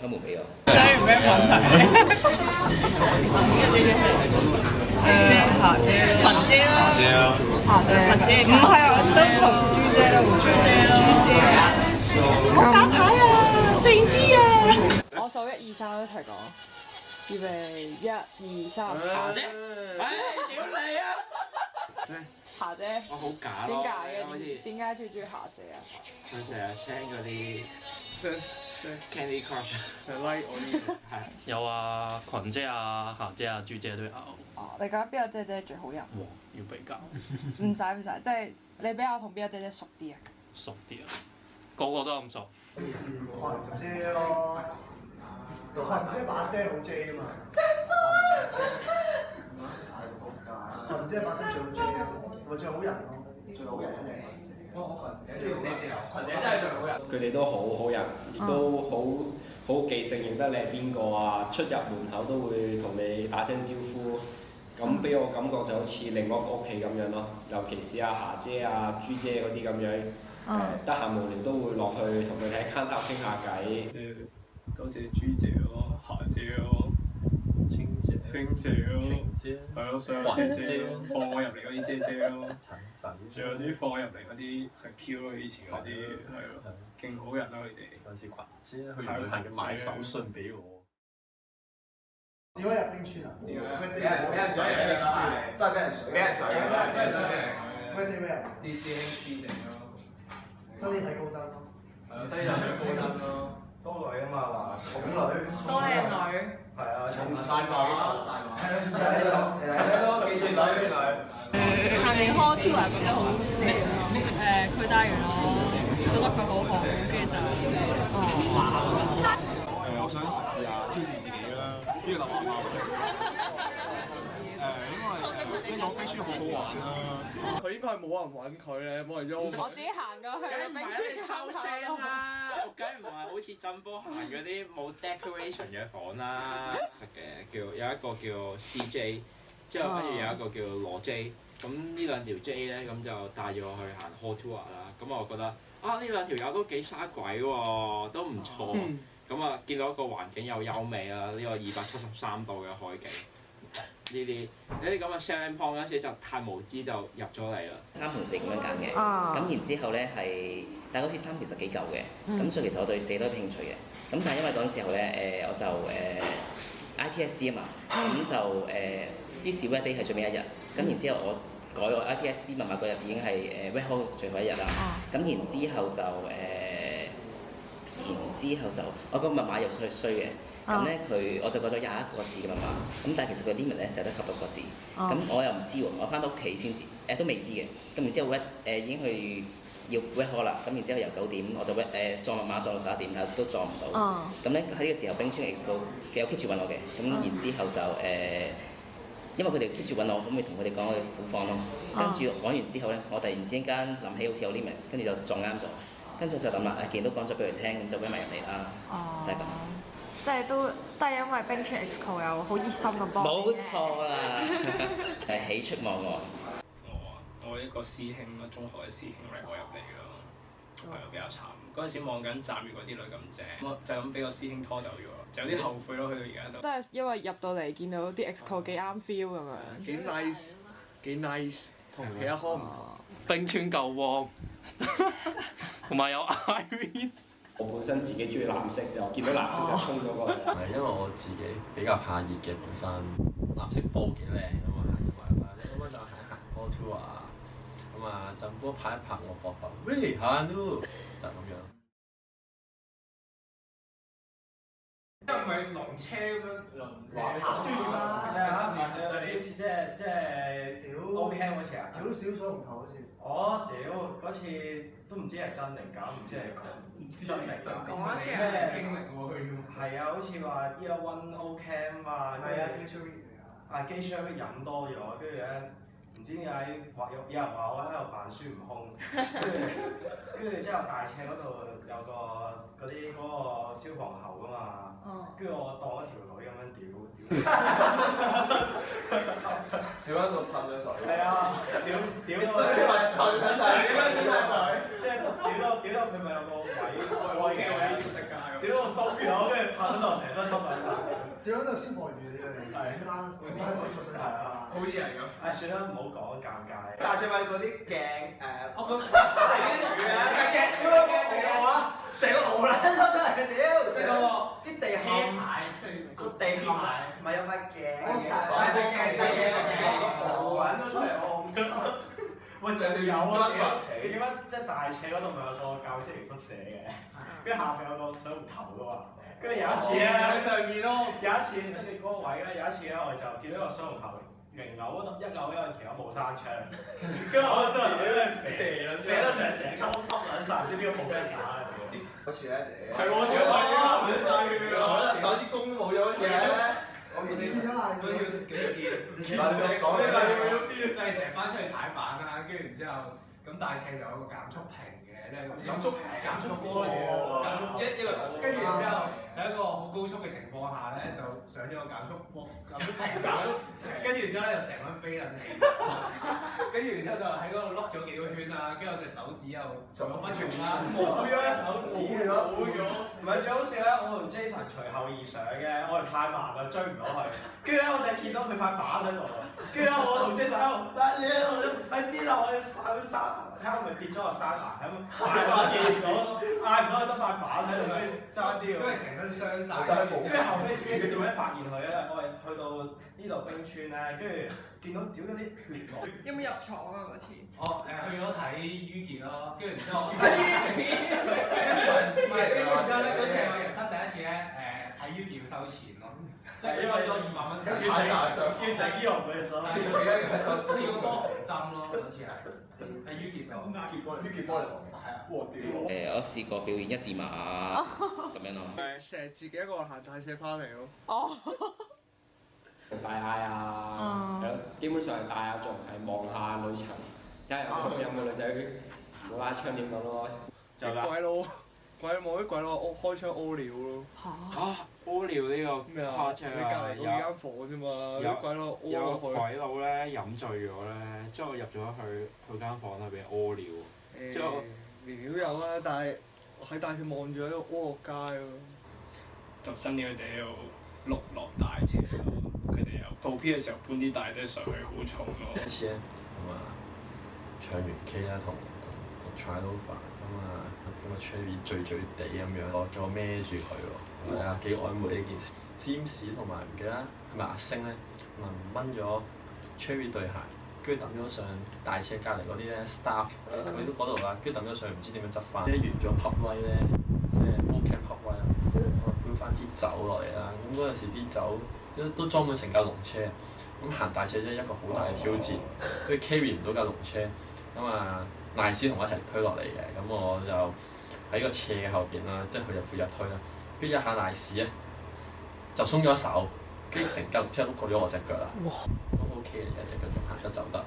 開門俾我。所以咩問題？霞姐咯，群姐啦，姐啊，群姐唔係啊，周同朱姐咯，朱姐咯，朱姐啊，唔好打牌啊，靜啲啊！我數1、2、3一齊講，預備1、2、3。霞姐，屌你啊！霞姐，我好假點咯，解好似嘅？點解最中意霞姐啊？佢成日 send 嗰啲 Candy Crush，成 like 我啲嘢。係有啊，群姐啊、霞姐啊、朱姐都有。哦，你覺得邊個姐姐最好人？哇，要比較唔使，即係你比較同邊個姐姐熟啲啊？熟啲啊，個個都咁熟。群姐咯，群姐把聲好 J 啊嘛。群姐把聲最好 J 啊，咪最好人咯，最好人一定係群姐。群姐真係最好人。佢哋都好人，亦都好記性，認得你係邊個啊！出入門口都會同你打聲招呼，咁俾我感覺就好似另外一個屋企咁樣咯。尤其是阿霞姐啊、朱姐嗰啲咁樣，得閒無聊都會落去同佢哋喺 counter 傾下偈。多謝朱姐咯，霞姐咯，清姐咯，係咯，所有姐姐咯，放我入嚟嗰啲姐姐咯，仲有啲放我入嚟嗰啲食 Q 咯，以前嗰啲係咯，勁好人啦佢哋。嗰陣時群姐去旅行買手信俾我。點解入冰川啊？俾人水嘅，都係俾人水，俾人水嘅，咩啲咩啊？啲師兄師姐咯，新啲睇高登咯。係啊，西人上高登咯，多女啊嘛話，寵女。多靚女。係啊，寵大馬，係啊，係咯，幾歲女？行嚟 hall tour 覺得好正佢帶完我覺得佢好好，跟住就我想嘗試下挑戰自己啦，呢個諗法好定。因為聽講冰川好好玩啦，佢應該係冇人揾佢咧，冇人喐。我自己行過去梗唔係你收聲啦！啦！我梗唔係好似震波行嗰啲冇 decoration 嘅房啦，嘅有一個叫 CJ，之後跟住有一個叫羅 J，咁呢兩條 J 咧咁就帶咗我去行 hall tour 啦，咁我覺得啊呢兩條友都幾沙鬼喎，都唔錯，咁啊見到個環境又優美啦，呢個273度嘅海景。呢啲咁嘅 selling point 嗰陣時就太無知就入咗嚟啦。3同4咁樣揀嘅，咁然之後咧係，但係嗰次3其實幾舊嘅，咁所以其實我對4都有啲興趣嘅。咁但係因為嗰陣時候咧我就ITSC 啊嘛，咁就啲小 red day 係最尾一日，咁然之後我改我 ITSC 密碼嗰日已經係red hall 最後一日啦，咁然之後就我個密碼又衰嘅。咁咧我就改咗21個字嘅密碼，咁但係其實佢 limit 咧就係得16個字，咁我又唔知喎，我翻到屋企先知，都未知嘅，咁然之後已經去要 wet call 啦，咁然之後由9點我就撞密碼撞到11點，但係都撞唔到，咁咧喺呢個時候冰川 Expo 佢有 keep 住揾我嘅，咁然之後就因為佢哋 keep 住揾我，咁咪同佢哋講我嘅苦況咯，跟住講完之後咧，我突然之間諗起好似有 limit，跟住就撞啱咗，跟住就諗啦，既然都講咗俾佢聽，咁就 wet 埋入嚟啦，就係咁。即係都係因為冰川 Expo 有好熱心咁幫你。冇錯啦，喜出望外。我一個師兄咯，中學嘅師兄嚟我入嚟咯，係啊比較慘。嗰陣時望緊站月嗰啲女咁正，就咁俾個師兄拖走咗，就有啲後悔咯。去到而家都。都係因為入到嚟見到啲 Expo 幾啱 feel 咁樣。幾 nice，同其他科唔同。冰川夠旺，同埋有 Irene。我本身自己中意藍色，就見到藍色就衝咗過去。係因為我自己比較怕熱嘅本身，藍色波幾靚啊嘛，咁就行一行 hall tour 啊，咁啊陣波拍一拍我膊頭，喂行咯，就咁樣。因為唔係龍車咁樣行專業啦，就係呢次即係屌 OK 嗰次啊，屌少水龍頭嗰次。我屌嗰次都唔知係真定假，唔知係真定假。咩經歷喎佢？係啊，好似話 Year One OK 啊嘛。係啊，機槍 week 嚟啊。係機槍 week 飲多咗，跟住咧唔知點解有人話我喺度扮孫悟空，跟住之後大尺嗰度有嗰個消防喉噶嘛，跟住我當一條女咁樣屌，屌喺度噴咗水。係啊，屌到即係屌到到佢咪有個位嘅，屌到鬆咗，跟住拍到我成身濕撚晒。屌到消防員嚟㗎，係翻4個水係啊，好似係咁。唉，算啦，唔好講，尷尬。大隻咪嗰啲鏡我咁係啲魚啊，鏡屌個鏡嚟嘅話，成個腦撚出出嚟，屌！成個啲地下牌，即係個地下唔係有塊鏡嘅，成個腦撚咗出嚟，我唔得。喂，仲有啊？你點解即係大斜嗰度咪有個教職員宿舍嘅？跟住下面有個水龍頭噶嘛。跟住有一次咧，喺上面咯。有一次即係你嗰個位咧，有一次咧，我哋就見到個水龍頭明牛嗰度一牛因為條友冇閂窗，跟住我真係肥到成間屋濕撚晒，唔知邊個 professor 啊？嗰次咧，係喎，屌係啊，唔使佢啊，手指公都冇咗好似係。我見到係嗰啲幾多件？講呢個就係成班出去踩板啦，跟住然之後咁大尺就有個減速屏嘅，即係減速波嚟嘅，一個跟住然之後喺一個好高速嘅情況下咧，就上咗個減速波，減速屏，跟住然之後咧就成班飛撚起，跟住然之後就喺嗰度碌咗幾個圈啦，跟住我隻手指又仲有分條啦，冇咗手指，冇咗，唔係最好笑咧，我同 Jason 隨後而上嘅，我哋太慢啦，追唔到佢，跟住咧我就見到佢塊板喺度，跟住咧我同 Jason 喺度，你喺邊啊？我喺山，睇下咪跌咗落山崖咁，大把見唔到，嗌唔到得塊板喺度，爭啲喎，因為成身傷晒，跟住後尾自己點樣發現佢咧？我哋去到呢度冰川咧，跟住見到屌嗰啲血落。有冇入廠啊嗰次？去咗睇于傑咯，跟住然之後睇于傑，唔係跟住然之後咧，嗰次係我人生第一次咧，睇于傑要收錢咯，即係收咗200蚊，要整醫用嘅手，要多縫針咯，嗰次係喺于傑度，於傑幫你縫嘅，係啊，我試過表演一字馬咁樣咯。成日自己一個人行大車翻嚟咯。哦。大嗌啊，基本上係大嗌仲係望下女層，有冇女仔冇拉窗點講咯？就鬼佬望啲鬼佬開窗屙尿咯。嚇！屙尿呢個咩啊？誇張你隔離嗰幾間房啫嘛，啲鬼佬屙落去。有鬼佬咧飲醉咗咧，之後我入咗去間房裏邊屙尿。之後年年都有啦，但係喺大鐵望住喺度屙落街咯。就新嘅佢哋喺度碌落大車咯，佢哋有報 P 嘅時候搬啲大堆上去好重咯。一次咧，咁啊唱完 K 啦，同 try 到飯咁啊 Cherry 醉醉地咁樣，我再孭住佢喎，係啊幾曖昧呢件事。James 同埋唔記得係咪阿星咧，咁啊掹咗 Cherry 對鞋，跟住抌咗上大車隔離嗰啲咧 staff，佢都嗰度啦，跟住抌咗上唔知點樣執翻。一完咗 pub night 咧，即係 Ocamp pub night 啦，搬翻啲酒落嚟啦。咁嗰陣時啲酒都裝滿成架龍車，咁行大車真係一個好大嘅挑戰，跟住 carry 唔到架龍車，咁啊賴斯同我一齊推落嚟嘅，咁我就喺個斜後邊啦，即係佢就負責推啦，跟住一下賴斯咧就鬆咗手，跟住成架龍車都過咗我隻腳啦。都 OK 嘅，隻腳仲行得走得。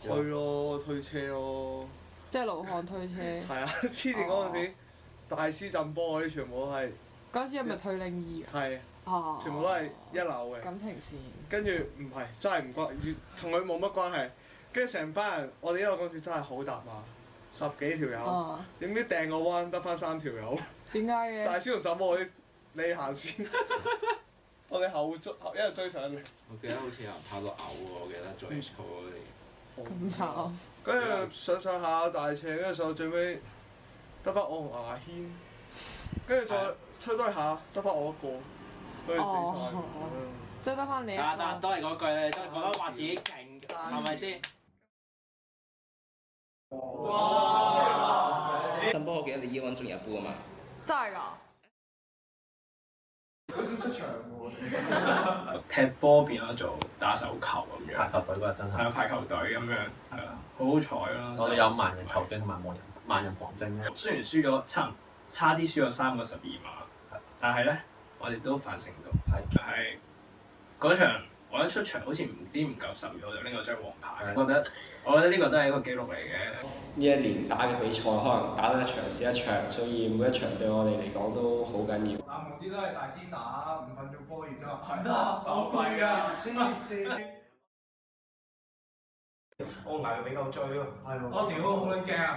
推咯，推車咯。即係盧漢推車。係啊，黐線嗰陣時，大師震波嗰啲全部都係。嗰陣時係咪退領二㗎？係。哦。全部都係一流嘅。感情線。跟住唔係，真係唔關，同佢冇乜關係。跟住成班人，我哋呢個公司真係好搭啊，10幾條友。點知掟個彎得翻3條友。點解嘅？大師同震波嗰啲，你行先。我哋一人追上嚟。我記得好似有人拍到嘔喎，我記得做 Exco 嗰啲。咁慘。跟住上下大斜，跟住上到最尾得翻我同牙軒，跟住再吹多下得翻我一個，跟住死晒。即係得翻你一個。但都係嗰句咧，都係覺得話自己勁，係咪先？哇！震波我記得你 Year One 中意阿 Boo 啊嘛。真係㗎？好少出場喎。踢波變咗做打手球咁樣。排球隊嗰日真係。係啊，排球隊咁樣，係啊，好好彩啦。我哋有萬人球證同埋萬人旁證咯。雖然輸咗差啲輸咗3個12碼，但係咧我哋都反省到，就係嗰場我一出場好似唔夠10秒就拎咗張黃牌。我覺得呢個都係一個紀錄嚟嘅。呢一年打嘅比賽可能打得一場是一場，所以每一場對我哋嚟講都好緊要。南門啲都係大師打5分鐘波，然之後係得爆廢啊！我捱佢比較追咯，係喎。我屌好撚驚啊！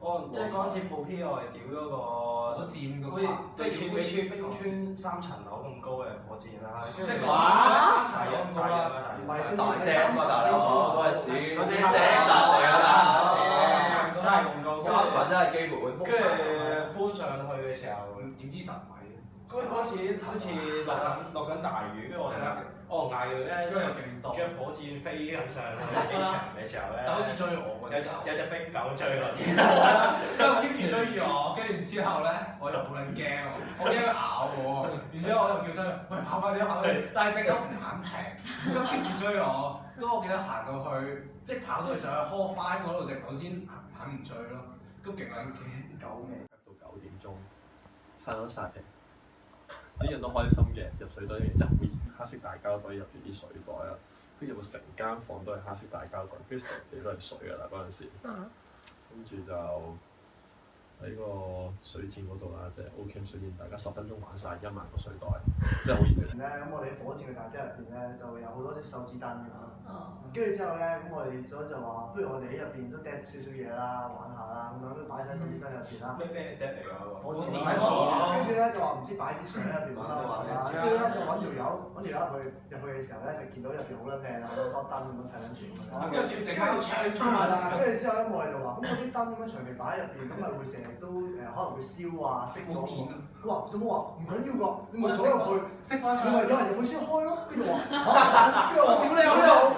我即係嗰陣時報 P 我係屌咗個火箭好似即係你似冰川3層樓咁高嘅火箭啦，即係哇！大約咁高啦，唔係大隻嘛大佬，嗰陣時嗰啲石笪嚟㗎啦，真係咁高，沙塵真係基本。跟住搬上去嘅時候，點知10米？嗰時好似落緊大雨，跟住我嗌佢咧，跟住又勁凍，跟住火箭飛緊上去機場嘅時候咧，但好似追我嗰啲有隻冰狗追落嚟，跟住 keep 住追住我，跟住之後咧，我又好撚驚喎，我驚佢咬我，然之後我又叫聲喂跑快啲跑快啲，但係隻狗唔肯停，咁 keep 住追我，咁我記得行到去即係跑到去上去 hall 5嗰度隻狗先肯唔追咯，咁勁撚驚啲狗味。到9點鐘，閂咗晒屏，啲人都開心嘅，入水袋真係好熱，黑色大膠袋入住啲水袋啦，跟住有成間房都係黑色大膠袋，跟住成地都係水㗎啦嗰陣時，跟住就喺個水戰嗰度啦，即係 O.K. 水戰，大家10分鐘玩晒1萬個水袋，真係好熱嘅。咁我哋喺火箭嘅大廳入邊咧，就有好多隻手指燈㗎嘛。跟住之後咧，咁我哋就話，不如我哋喺入邊都掟少少嘢啦，玩下啦，咁樣擺晒手指燈入邊啦。咩掟嚟㗎？火箭跟住咧就話唔知擺啲水喺入邊玩下玩啦，跟住咧就揾條友入去嘅時候咧，就見到入邊好撚靚啊，好多燈咁樣睇緊住咁樣。跟住淨係搶出嚟啦。跟住之後咧，我哋就話，咁嗰啲燈咁樣長期擺喺入邊，咁咪會成日都可能會燒啊，熄咗喎。佢話做乜話唔緊要㗎，你咪走入去，熄翻上。你咪有人入去先開咯。跟住話跟住我屌你老母！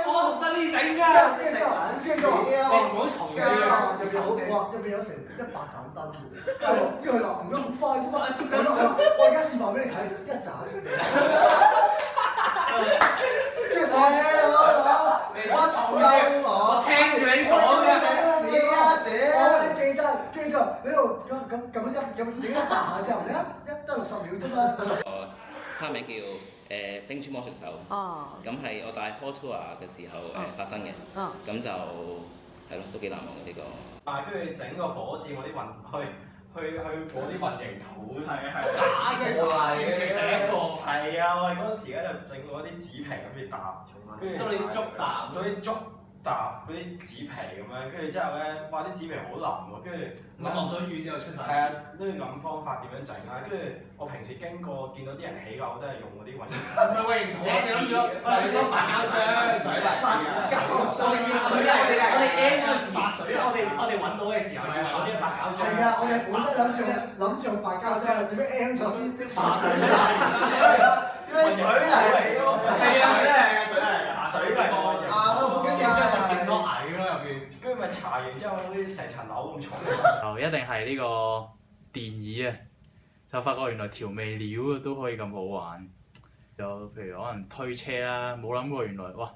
我同新呢整㗎。跟住就話你唔好嘈嘅。入邊有成100盞燈嘅，跟住佢話唔該好快先得，我而家示範俾你睇1盞。跟住我聽住你講嘅。我記得，跟住就喺度咁影100下之後，你一得60秒啫嘛。花名叫冰川魔術手，咁係我帶 hall tour 嘅時候發生嘅，咁就係咯，都幾難忘嘅呢個。跟住整個火箭嗰啲去嗰啲混凝土，渣嘅前期第一個。係啊，我哋嗰陣時咧就整嗰啲紙皮咁嚟搭，跟住將你啲竹搭，做啲竹搭嗰啲紙皮咁樣，跟住之後咧，哇啲紙皮好腍喎，跟住落咗雨之後出晒。係啊，都要諗方法點樣整啦。跟住我平時經過見到啲人起樓都係用嗰啲混凝土。唔係混凝土，我哋諗住我哋攞白膠漿，我哋見到水啊！我哋 M 嗰陣時白水啊！我哋揾到嘅時候以為攞啲白膠漿。係啊，我哋本身諗住用白膠漿，點解 M 咗啲白水嚟？因為水嚟㗎喎。係啊，真係啊，水嚟㗎。跟住之後仲勁多蟻咯入邊。跟住咪搽完之後，啲成層樓咁重。就一定係呢個電椅啊！就發覺原來調味料啊都可以咁好玩。有譬如可能推車啦，冇諗過原來哇！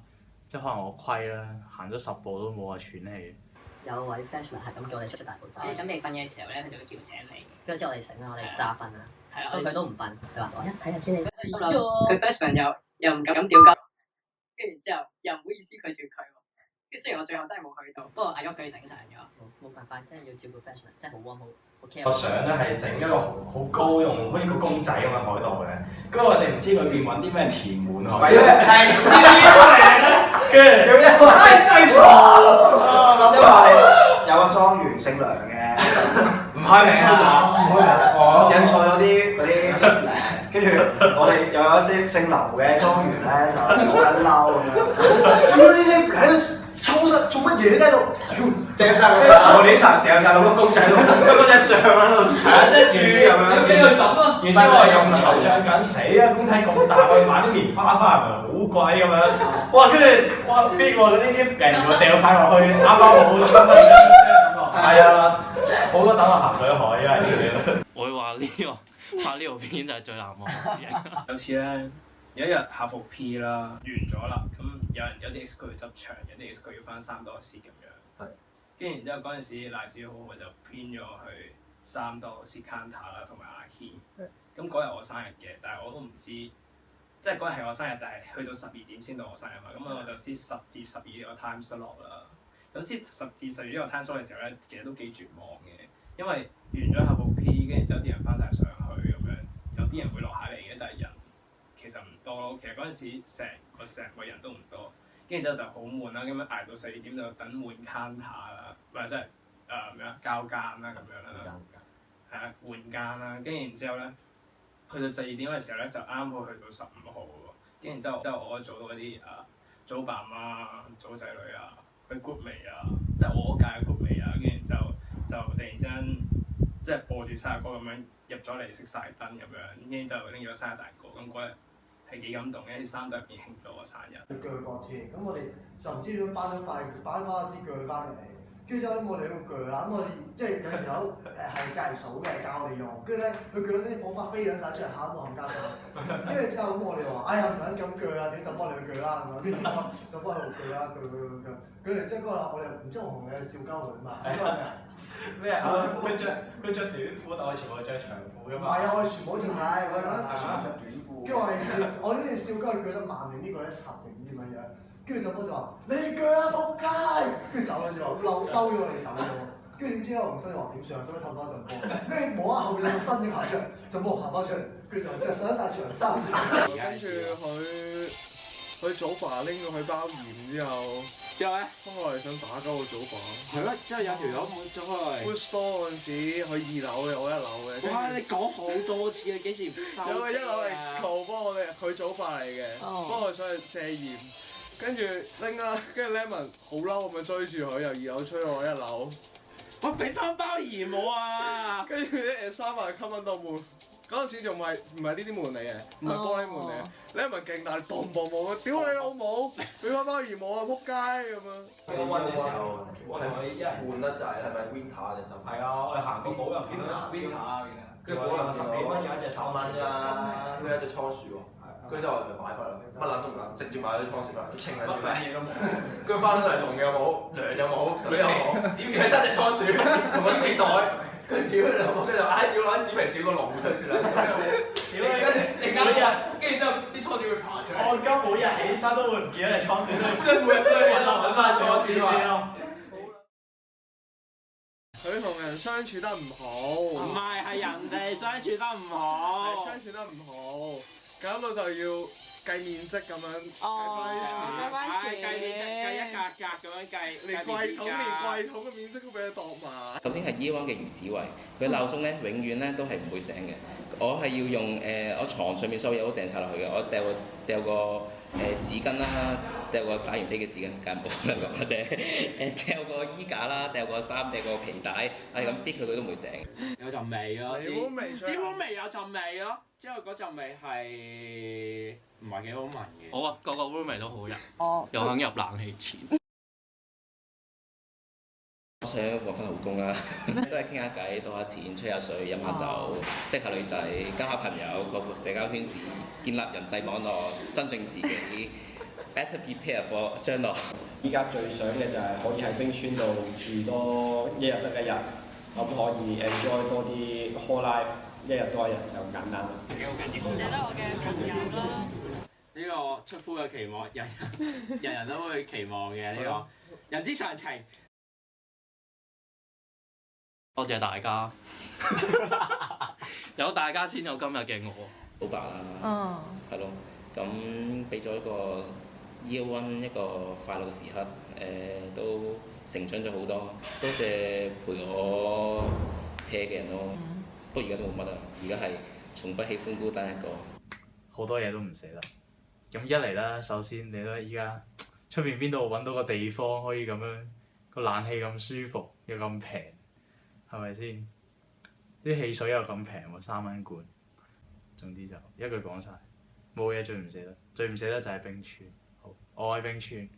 即係可能我虧啦，行咗10步都冇話喘氣。有位 freshman 係咁叫我哋出大步走。你準備瞓嘅時候咧，佢就會叫醒你。跟住之後我哋醒啦，我哋詐瞓啊。係啦。不過佢都唔瞓，佢話我一睇就知你。佢 freshman 又唔敢屌鳩，跟住之後又唔好意思拒絕佢喎。跟住雖然我最後都係冇去到，不過嗌咗佢頂上咗。冇辦法，真係要照顧 freshman，真係好 warm 好 care。個相咧係整一個好高用，好似個公仔咁嘅海盜嘅，跟住我哋唔知裏邊揾啲咩填滿啊。係跟住有一個真係錯，因為有個莊園姓梁嘅，唔開名啦，我印錯咗嗰啲，跟住我哋又有一姓劉嘅莊園咧，就好撚嬲咁樣，做乜呢啲喺度？做乜嘢喺度？掟晒我哋啲層，掟晒落個公仔度，嗰隻象喺度，即係豬咁樣。俾佢抌啊！原先我哋仲惆悵緊，死啊！公仔咁大，我哋買啲棉花翻嚟咪好貴咁樣。哇！跟住哇，邊個嗰啲人我掉晒落去，啱啱好出嚟啫。係啊，好多等我鹹水海啊！我會話拍呢條片就係最難忘嘅嘢。有次咧，有一日校服 P 啦，完咗啦，咁有啲 ex 要執場，有啲 ex 要翻3多士咁樣。係。跟住然之後嗰陣時，賴小豪我就編咗去3多士 Kanta 啦，同埋阿軒。咁嗰日我生日嘅，但係我都唔知，即係嗰日係我生日，但係去到12點先到我生日嘛。咁我就先10至12呢個 time slot 啦。咁先10至12呢個 time slot 嘅時候咧，其實都幾絕望嘅，因為完咗校服 P，跟住之後啲人翻晒上去咁樣，有啲人會落下嚟嘅，但係人其實唔多咯。其實嗰陣時成個人都唔多，跟住之後就好悶啦，咁樣捱到4點就等換 counter 啦，唔係即係咩啊交間啦咁樣啦，係啊換間啦，跟住然之後咧，去到12點嘅時候咧就啱好去到15號喎，跟住之後我做到嗰啲組爸媽、組仔女啊，佢 group 味啊，即係我屆嘅 group 味啊，跟住就突然之間即係播住生日歌咁樣入咗嚟熄晒燈咁樣，跟住就拎咗生日蛋糕，咁嗰日係幾感動嘅，啲衫就入邊慶祝我生日。鋸角添，咁我哋就唔知點樣搬咗支鋸翻嚟，跟住之後咧我哋喺度鋸啦，咁我哋即係有條友係隔離數嘅教我哋用，跟住咧佢鋸嗰啲火花飛緊晒出嚟嚇到冚家鏟，跟住之後咁我哋話：哎呀，唔撚咁鋸啊，點就幫你去鋸啦咁樣，跟住就幫佢鋸啦，鋸，跟住即係嗰日我哋唔知我同你笑鳩佢嘛，笑鳩咩？咩啊？佢着短褲，但我全部着長褲㗎嘛。唔係啊，我哋全部都係，我哋全部着短褲。跟住我呢啲笑鳩佢鋸得慢定呢個咧插定唔知乜嘢，跟住就波就話：你鋸啊仆街！跟住走咗之後，兜咗我哋走咗。跟住點知咧，我同新話點算啊？使唔使唞翻陣波？跟住摸下後面有個新嘅行出嚟，就冇行翻出嚟，跟住就着上晒長衫。跟住佢祖爸拎過去包鹽之後咧，衝落嚟想打鳩個祖爸。係咯，之後有條友走過嚟。Food store 嗰陣時，佢2樓嘅，我1樓嘅。哇！你講好多次嘅，幾時收？有個1樓 Exco 幫我哋，佢祖爸嚟嘅，幫我上去借鹽。跟住拎啦，跟住 Lemon 好嬲咁樣追住佢，由2樓追落1樓。我俾翻包鹽我啊！跟住咧閂埋吸引到門，嗰陣時仲唔係呢啲門嚟嘅，唔係玻璃門嚟嘅。你係咪勁大力砰砰砰？屌你老母！俾翻包鹽我啊！仆街咁樣。升溫嘅時候係咪一日換得滯？係咪 Winter 定10？係啊，我哋行個寶入見到 Winter 啊，跟住寶入10幾蚊有一隻3蚊㗎，佢有一隻倉鼠喎。跟住之後咪買翻嚟，乜撚都唔撚，直接買咗啲倉鼠翻嚟，清撚住。乜嘢都冇。跟住翻到嚟龍又冇，糧又冇，水又冇，只係得隻倉鼠同個紙袋。跟住屌你老母，跟住屌攞紙皮屌個龍佢算啦。屌你！跟住之後啲倉鼠會爬出嚟。我而家每日起身都會唔見咗隻倉鼠，即係每日都去揾翻倉鼠先咯。佢同人相處得唔好。唔係，係人哋相處得唔好。係相處得唔好，搞到就要計面積咁樣計翻啲錢。計面積計一格格咁樣計。連櫃桶嘅面積都俾佢度埋。首先係 Year One 嘅余子維，佢鬧鐘咧永遠咧都係唔會醒嘅。我係要用我床上面所有嘢都掟晒落去嘅，我掉個紙巾啦，掉個打完飛嘅紙巾，梗係冇啦，或者掉個衣架啦，掉個衫，掉個皮帶，係咁 fit 佢都唔會醒。有陣味咯，點會味有陣味咯，之後嗰陣味係唔係幾好聞嘅。好啊，個 roommate 都好人，又肯入冷氣錢。我想揾翻好工啦，都係傾下偈，賭下錢，吹下水，飲下酒，識下女仔，交下朋友，擴闊社交圈子，建立人際網絡，增進自己 ，better prepare for 將來。依家最想嘅就係可以喺冰川度住多1日得1日，咁可以 enjoy 多啲 whole life， 1日多1日就咁簡單啦。幾好緊要。寫得我嘅朋友啦。呢個出夫嘅期望，人人都會期望嘅呢個，人之常情。多謝大家，有大家先有今日嘅我。老爸啦，係咯，咁俾咗一個 Year One 一個快樂嘅時刻，都成長咗好多，多謝陪我 hea 嘅人咯。不過而家都冇乜啦，而家係從不喜歡孤單一個。好多嘢都唔捨得。咁一嚟啦，首先你都依家出邊邊度揾到個地方可以咁樣個冷氣咁舒服又咁平？係咪先？啲汽水又咁平喎，3蚊罐。總之就一句講晒，冇嘢最唔捨得，最唔捨得就係冰川。好，我愛冰川。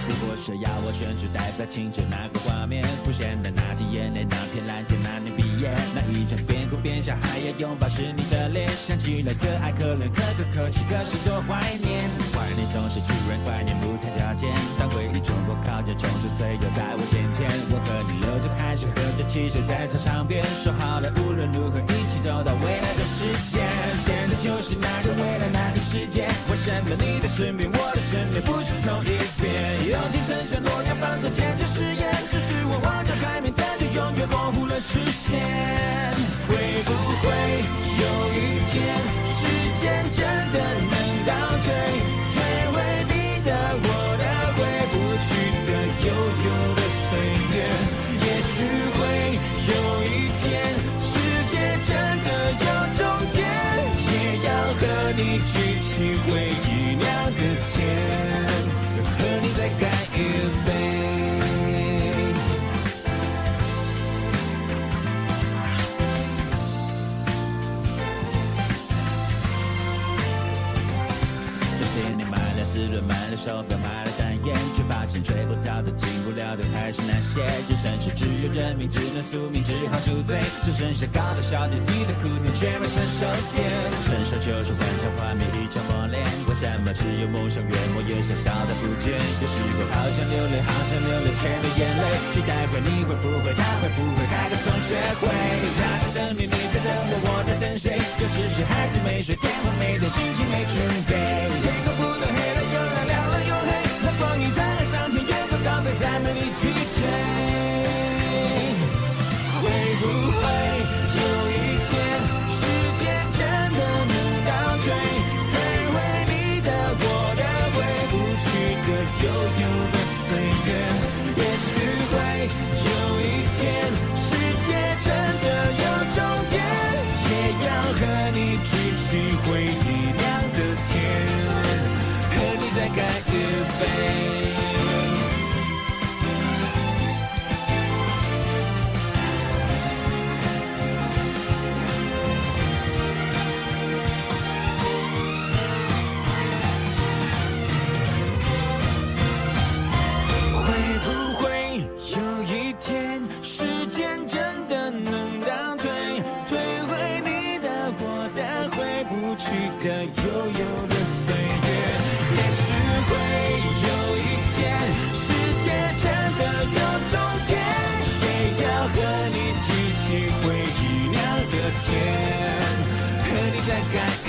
如果说要我选出代表青春那个画面，浮现的那几眼泪，那片蓝天，那年毕业，那一场边哭边笑还要拥抱是你的脸，想起了可爱可怜可歌可泣，可是多怀念。怀念总是突然怀念不谈条件，当回忆冲破靠近冲出岁月在我眼前，我和你流着汗水喝着汽水在操场边，说好了无论如何一起走到未来的世界，现在就是那个未来那个世界，我身边你的身边我的身边不是同一边，用尽曾想诺言放着坚持誓言，只是我望着海面等着永远模糊了视线。会不会有一天，时间真的能倒退，退回你的、我的，回不去的、悠悠的岁月。也许会有一天，世界真的有终点，也要和你举起回忆酿的甜，和你再干一杯。4轮买了手表，买了展演，却发现追不到的、进不了的还是那些。人生是只有认命，只能宿命，只好宿醉。只剩下高的、小点、低的苦点，却没成熟点。成熟就是幻想画面一场磨练，为什么只有梦想越磨越小，小的不见？有时候好想流泪，好想流泪，却没眼泪。期待会，你会不会，他会不会开个同学会？他在等你，你在等我，我在等谁？有时是孩子没睡，电话没电，心情没准备。天空不能黑了又亮，亮了又黑，那光阴在海上天，远走高飞，再没力气追。会不会有一天，时间真的能倒退，退回你的、我的，回不去的、悠悠的岁月。也许会有一天，世界真的有终点，也要和你举起回忆酿的甜，和你再干一杯。的悠悠的岁月，也许会有一天，世界真的有终点，也要和你举起回忆酿的甜，和你再干。